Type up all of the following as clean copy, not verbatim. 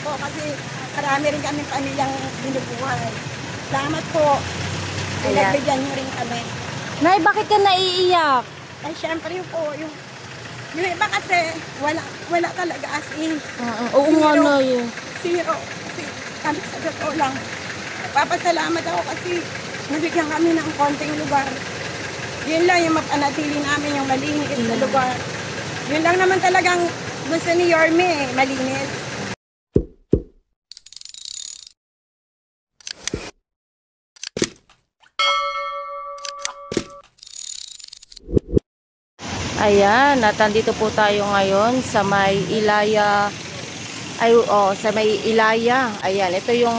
po kasi marami rin kami pamilyang binubuhay. Salamat po. Pinagbigyan nyo rin kami. Nay, bakit ka naiiyak? Ay, syempre po, yung iba kasi wala talaga as in. Oo nga, Nay. Zero. Kasi kami sa totoo lang. Nagpapasalamat ako kasi nabigyan kami ng konting lugar. Yun lang yung mapanatili namin yung malinis na lugar. Yun lang naman talagang gusto ni Yorme, malinis. Ayan, at nandito po tayo ngayon sa may Ilaya. Sa may Ilaya. Ayan, ito yung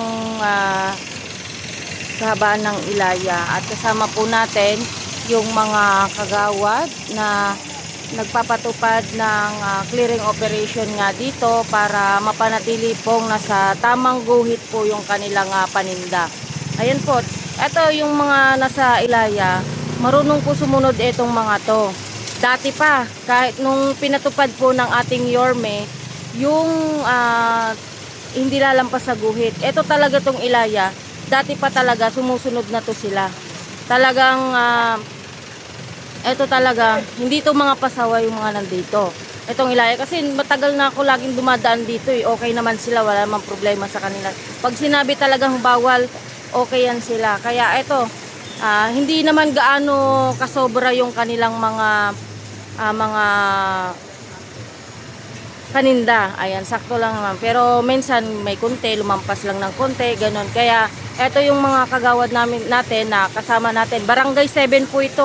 kahabaan ng Ilaya. At kasama po natin yung mga kagawad na nagpapatupad ng clearing operation nga dito para mapanatili pong nasa tamang guhit po yung kanilang paninda. Ayan po, ito yung mga nasa Ilaya, marunong po sumunod itong mga to. Dati pa, kahit nung pinatupad po ng ating Yorme, yung hindi lalampas sa guhit. Ito talaga tong Ilaya, dati pa talaga sumusunod na to sila. Talagang ito talaga, hindi to mga pasaway yung mga nandito. Itong Ilaya, kasi matagal na ako laging dumadaan dito eh. Okay naman sila, wala namang problema sa kanila. Pag sinabi talagang bawal, okay yan sila. Kaya ito, hindi naman gaano kasobra yung kanilang mga paninda. Ayan, sakto lang naman. Pero minsan may konti, lumampas lang ng konti, ganun. Kaya ito yung mga kagawad natin na kasama natin. Barangay 7 po ito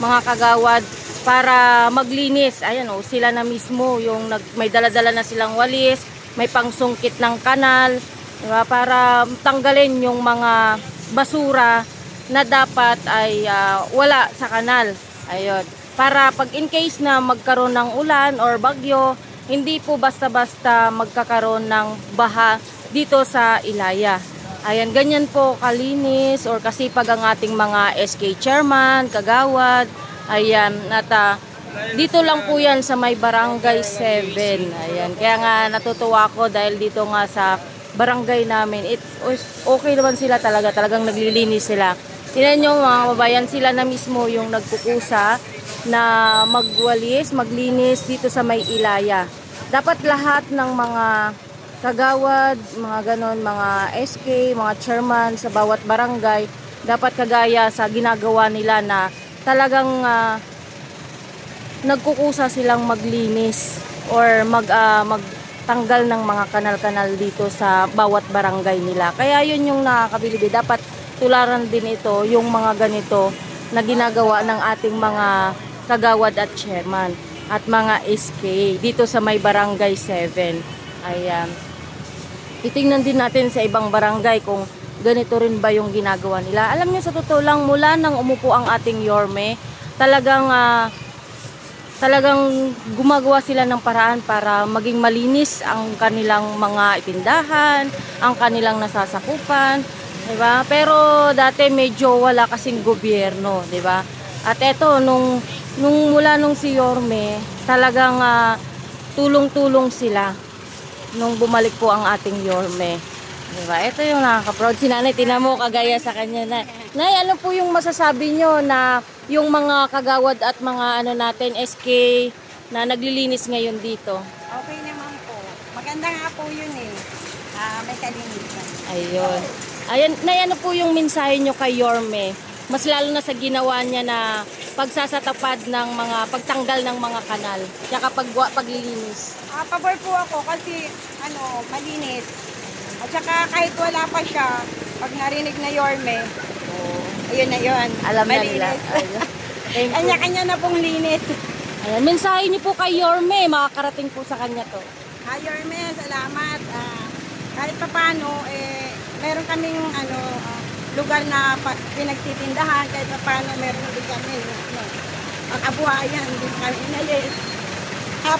mga kagawad, para maglinis. Ayan sila na mismo yung may dala-dala na silang walis, may pangsungkit ng kanal, diba? Para tanggalin yung mga basura na dapat ay wala sa kanal. Ayun. Para pag in case na magkaroon ng ulan or bagyo, hindi po basta-basta magkakaroon ng baha dito sa Ilaya. Ayan, ganyan po kalinis or kasipag ang ating mga SK chairman, kagawad. Ayan, at dito lang po yan sa may barangay 7. Ayan, kaya nga natutuwa ako dahil dito nga sa barangay namin, okay naman sila talagang naglilinis sila. Tingnan nyo mga kababayan, sila na mismo yung nagkukusa na magwalis, maglinis dito sa may Ilaya. Dapat lahat ng mga kagawad, mga ganon, mga SK, mga chairman sa bawat barangay, dapat kagaya sa ginagawa nila na talagang nagkukusa silang maglinis or magtanggal ng mga kanal-kanal dito sa bawat barangay nila. Kaya yun yung nakakabilib. Dapat tularan din ito, yung mga ganito na ginagawa ng ating mga kagawad at chairman at mga SK dito sa may barangay 7. Ayan. Titingnan din natin sa ibang barangay kung ganito rin ba yung ginagawa nila. Alam nyo, sa totoo lang, mula nang umupo ang ating Yorme, talagang gumagawa sila ng paraan para maging malinis ang kanilang mga itindahan, ang kanilang nasasakupan, diba? Pero dati medyo wala kasing gobyerno, diba? At eto, nung mula nung si Yorme, talagang tulong-tulong sila nung bumalik po ang ating Yorme. Diba? Ito yung nakaka-proud. Si Nanay, tinan mo, kagaya sa kanya na. Nay, ano po yung masasabi nyo na yung mga kagawad at mga natin, SK, na naglilinis ngayon dito? Okay naman po. Maganda nga po yun eh. May kalinisan. Ayun. Ayan, Nay, ano po yung mensahe nyo kay Yorme? Mas lalo na sa ginawa niya na pagsasatapad ng mga pagtanggal ng mga kanal, tsaka paglilinis. Pabor po ako kasi malinis. At saka kahit wala pa siya, pag narinig na Yorme, ayun na yun. Alam malinis. Na nila. Kanya-kanya na pong linis. Ayan, mensahe niyo po kay Yorme, makakarating po sa kanya to. Yorme, salamat. Kahit pa paano, meron kaming lugar na pinagtitindahan, kahit pa paano meron din kami ang abuhayan, hindi kami inalis.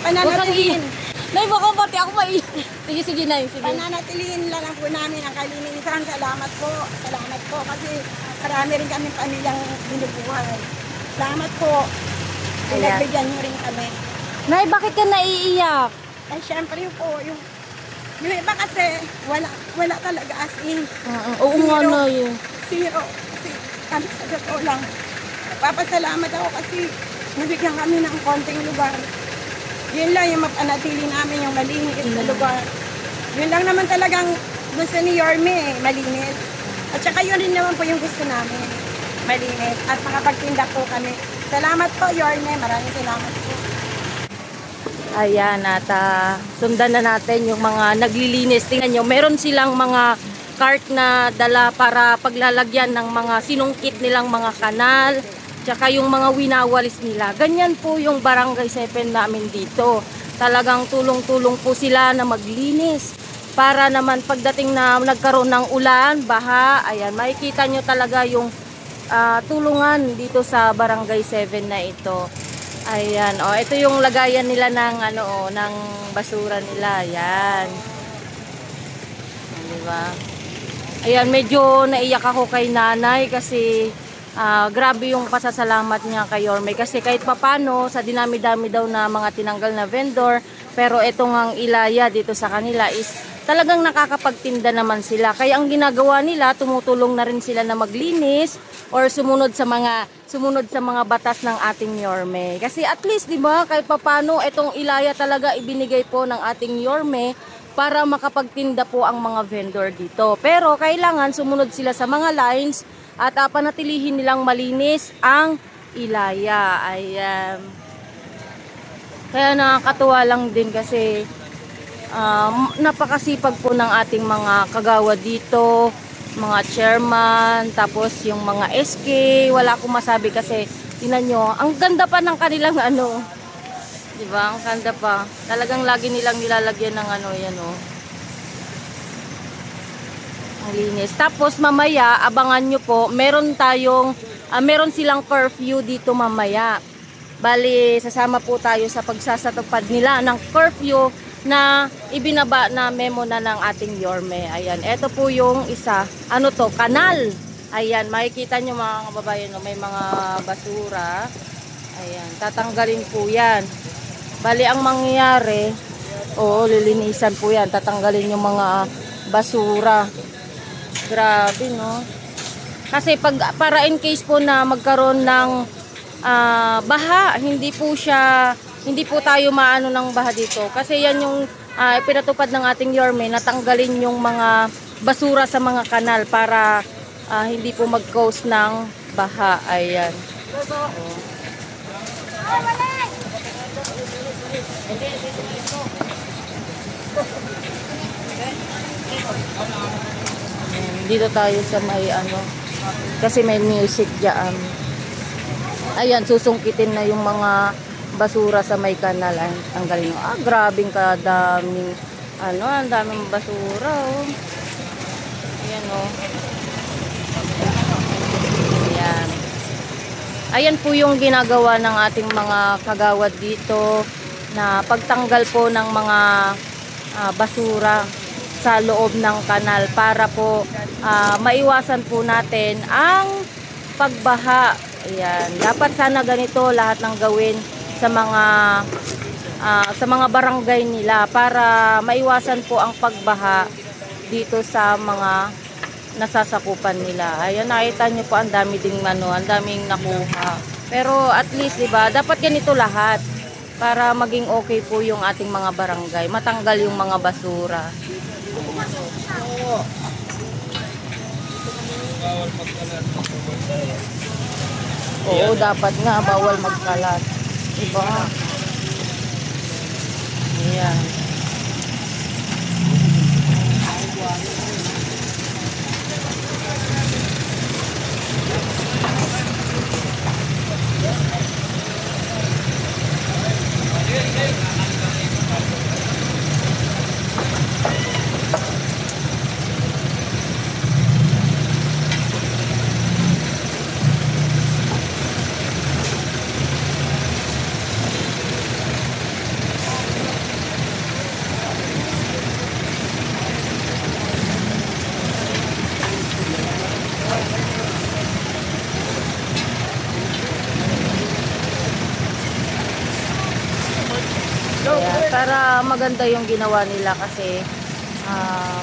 Pananatilihin. Nay, baka pati ako Sige, Nay. Sige. Pananatilihin lang po namin ang kalinisan. Salamat po. Salamat po kasi marami rin kami pamilyang binubuhay. Salamat po. Pinagbigyan nyo rin kami. Nay, bakit ka naiiyak? Syempre po, yung Yung iba kasi, wala talaga as in. Oo nga Zero. na yun. Zero. Kasi, kami sa totoo lang. Papasalamat ako kasi nabigyan kami ng konting lugar. Yun lang yung mapanatili namin yung malinis na lugar. Yun lang naman talagang gusto ni Yorme, malinis. At saka yun rin naman po yung gusto namin, malinis. At makapagtinda po kami. Salamat po, Yorme. Maraming salamat po. Ayan, at sundan na natin yung mga naglilinis. Tingnan nyo, meron silang mga cart na dala para paglalagyan ng mga sinungkit nilang mga kanal, tsaka yung mga winawalis nila. Ganyan po yung Barangay 7 namin dito. Talagang tulong-tulong po sila na maglinis. Para naman pagdating na nagkaroon ng ulan, baha, ayan, makikita nyo talaga yung tulungan dito sa Barangay 7 na ito. Ayan, oh, ito yung lagayan nila ng ng basura nila. Ayan. Di ba? Ayan, medyo naiyak ako kay nanay kasi grabe yung pasasalamat niya kay Yorme kasi kahit papano sa dinami-dami daw na mga tinanggal na vendor, pero itong ang ilaya dito sa kanila is talagang nakakapagtinda naman sila. Kaya ang ginagawa nila, tumutulong na rin sila na maglinis or sumunod sa mga batas ng ating Yorme. Kasi at least, 'di ba, kahit papaano itong ilaya talaga ibinigay po ng ating Yorme para makapagtinda po ang mga vendor dito. Pero kailangan sumunod sila sa mga lines at panatilihin nilang malinis ang ilaya. Ayan. Kaya nakakatuwa lang din kasi napakasipag po ng ating mga kagawad dito, mga chairman, tapos yung mga SK, wala akong masabi kasi tingnan nyo, ang ganda pa ng kanilang di ba? Ang ganda pa. Talagang lagi nilang nilalagyan ng yan ang linis. Tapos mamaya, abangan nyo po, meron silang curfew dito mamaya. Bali, sasama po tayo sa pagsasatupad nila ng curfew na ibinaba na memo na ng ating Yorme. Ayan, ito po yung isa. Kanal. Ayan, makikita nyo mga kababayan, may mga basura. Ayan, tatanggalin po yan. Bali, ang mangyayari, lilinisan po yan. Tatanggalin yung mga basura. Grabe, no? Kasi para in case po na magkaroon ng baha, hindi po tayo maano ng baha dito. Kasi yan yung pinatupad ng ating Yorme, natanggalin yung mga basura sa mga kanal para hindi po mag-cause ng baha. Ayan. Dito tayo sa may kasi may music diyan. Ayan, susungkitin na yung mga basura sa may kanal. Ang galing. Grabing kadaming ang daming basura, Ayan, Ayan. Ayan po yung ginagawa ng ating mga kagawad dito na pagtanggal po ng mga basura sa loob ng kanal para po maiwasan po natin ang pagbaha. Ayan, dapat sana ganito lahat ng gawin sa mga barangay nila para maiwasan po ang pagbaha dito sa mga nasasakupan nila. Ayan, nakita niyo po ang dami ding ang daming nakuha. Pero at least, 'di ba, dapat ganito lahat para maging okay po yung ating mga barangay, matanggal yung mga basura. Oo, dapat nga bawal magkalat. Diba? Ayan. Ayan, para maganda yung ginawa nila kasi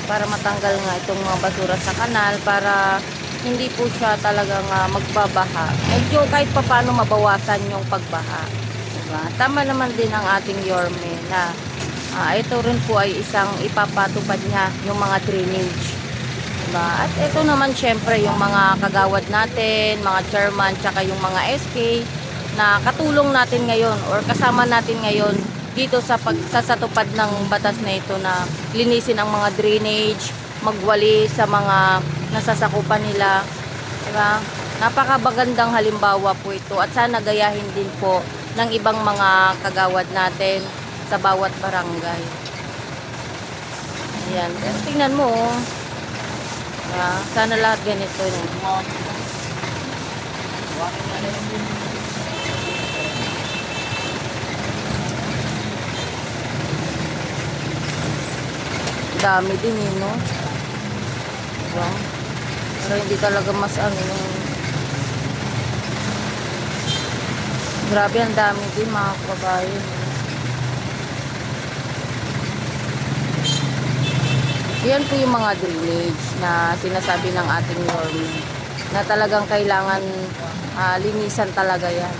para matanggal nga itong mga basura sa kanal para hindi po siya talagang magbabaha. Medyo kahit papaano mabawasan yung pagbaha. Diba? Tama naman din ang ating Yorme na ito rin po ay isang ipapatupad niya yung mga drainage. Diba? At ito naman syempre yung mga kagawad natin, mga chairman, tsaka yung mga SK na katulong natin ngayon or kasama natin ngayon dito sa pagsasatupad ng batas na ito na linisin ang mga drainage, magwali sa mga nasasakupan nila. Diba? Napakabagandang halimbawa po ito at sana gayahin din po ng ibang mga kagawad natin sa bawat barangay. Ayan. Tingnan mo. Diba? Sana lahat ganito. Dami din no? Diba? Pero hindi talaga mas yung grabe ang dami din mga kababayan. Yan po yung mga drainage na sinasabi ng ating Yorme na talagang kailangan linisan talaga yan.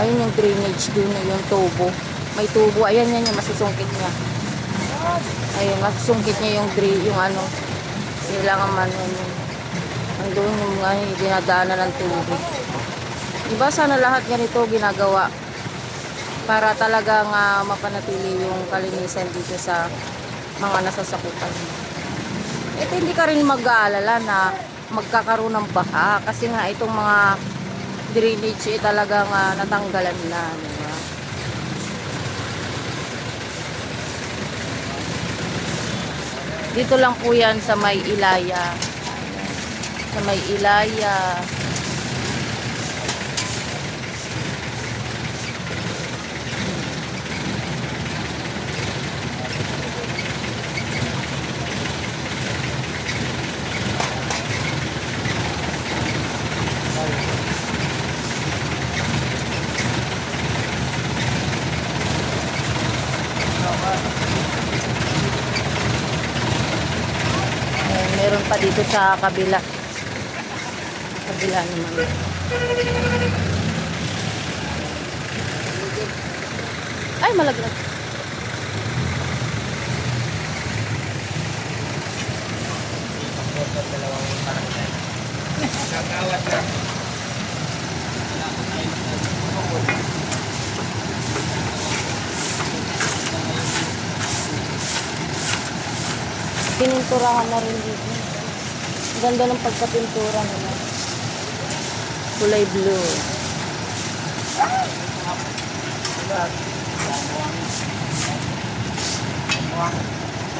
Ayun yung drainage dun, yung tubo. May tubo, ayan yan yung masusungkit niya. Ayun, masusungkit niya yung kailangan man yun. Andun yung dinadaanan ng tubig. Diba sana lahat ganito ginagawa para talagang mapanatili yung kalinisan dito sa mga nasasakupan. Ito hindi ka rin mag-aalala na magkakaroon ng baha kasi nga itong mga drainage talagang natanggalan na. Diba? Dito lang po yan sa may Ilaya. Sa may Ilaya. Meron pa dito sa kabila. Kabila naman. Ay, malaglag. Pininturahan na rin dito. Ganda ng pagkapintura nila. Kulay blue.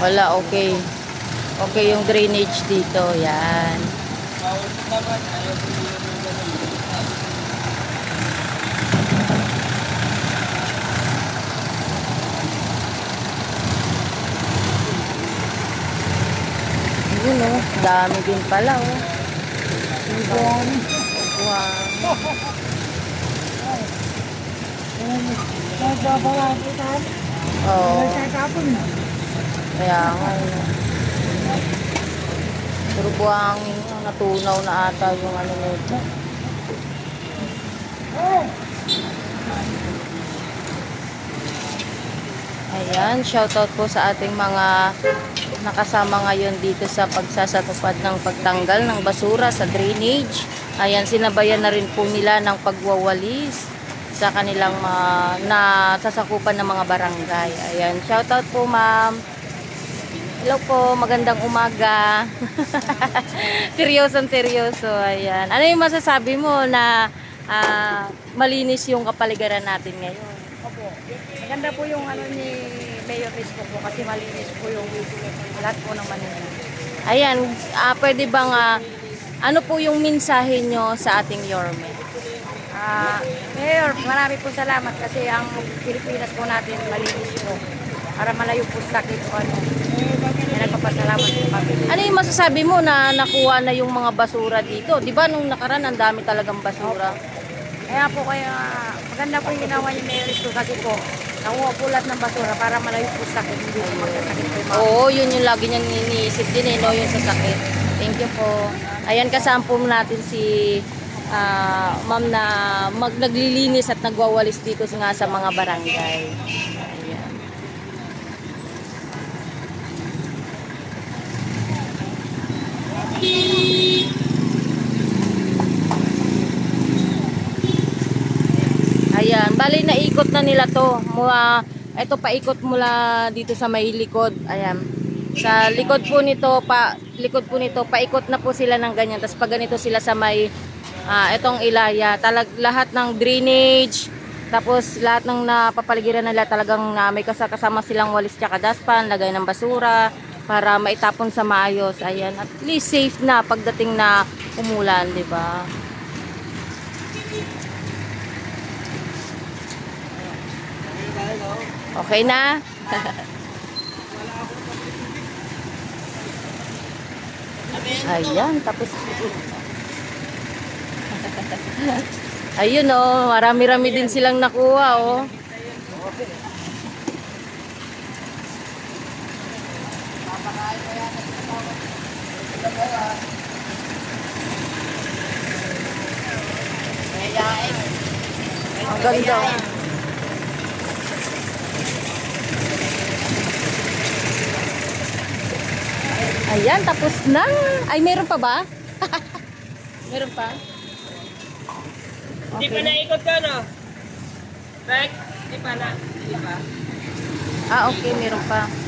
Wala, okay. Okay yung drainage dito. Yan. Yun dami din pala Buwan. Oo. Kaya nga puro buhangin natunaw na ata yung nito. Ayan, shoutout po sa ating mga nakasama ngayon dito sa pagsasatupad ng pagtanggal ng basura sa drainage. Ayan, sinabayan na rin po nila ng pagwawalis sa kanilang nasasakupan ng mga barangay. Ayan, shoutout po ma'am. Hello po, magandang umaga. Seryoso. Ayan. Ano yung masasabi mo na malinis yung kapaligiran natin ngayon? Opo. Maganda po yung ni Mayor Risco po kasi malinis po yung lahat po ng Manila. Ayan, pwede bang ano po yung mensahe nyo sa ating Yorme? Mayor, marami po salamat kasi ang Pilipinas po natin malinis po para malayo po sa sakit o nagpapasalamat po kami. Ano yung masasabi mo na nakuha na yung mga basura dito? Di ba nung nakaraan ang dami talagang basura? Kaya po maganda po yung ginawa ni Mayor Risco kasi po nangungupulat ng basura para malayo po sa akin, hindi po magkasakit po, ma'am. Oo, yun yung lagi niyang iniisip din eh, no? Yung sa sakit. Thank you po. Ayan, kasama natin si ma'am na naglilinis at nagwawalis dito nga sa mga barangay. Ayan. Ayan, bali naikot na nila to. Ito paikot mula dito sa may likod. Ayan. Sa likod po nito, paikot na po sila ng ganyan. Tapos pag ganito sila sa may itong Ilaya, lahat ng drainage, tapos lahat ng napapaligiran nila talagang may kasama silang walis tsaka dustpan, lagay ng basura para maitapon sa maayos. Ayan, at least safe na pagdating na umulan, di ba? Okay na? Ayan, tapos ayun oh, marami-rami din silang nakuha oh. Ang ganda. Ayan, tapos na. Ay, meron pa ba? Meron pa? Hindi pa naikot ka, no? Back? Hindi pa na. Hindi pa. Okay, meron pa.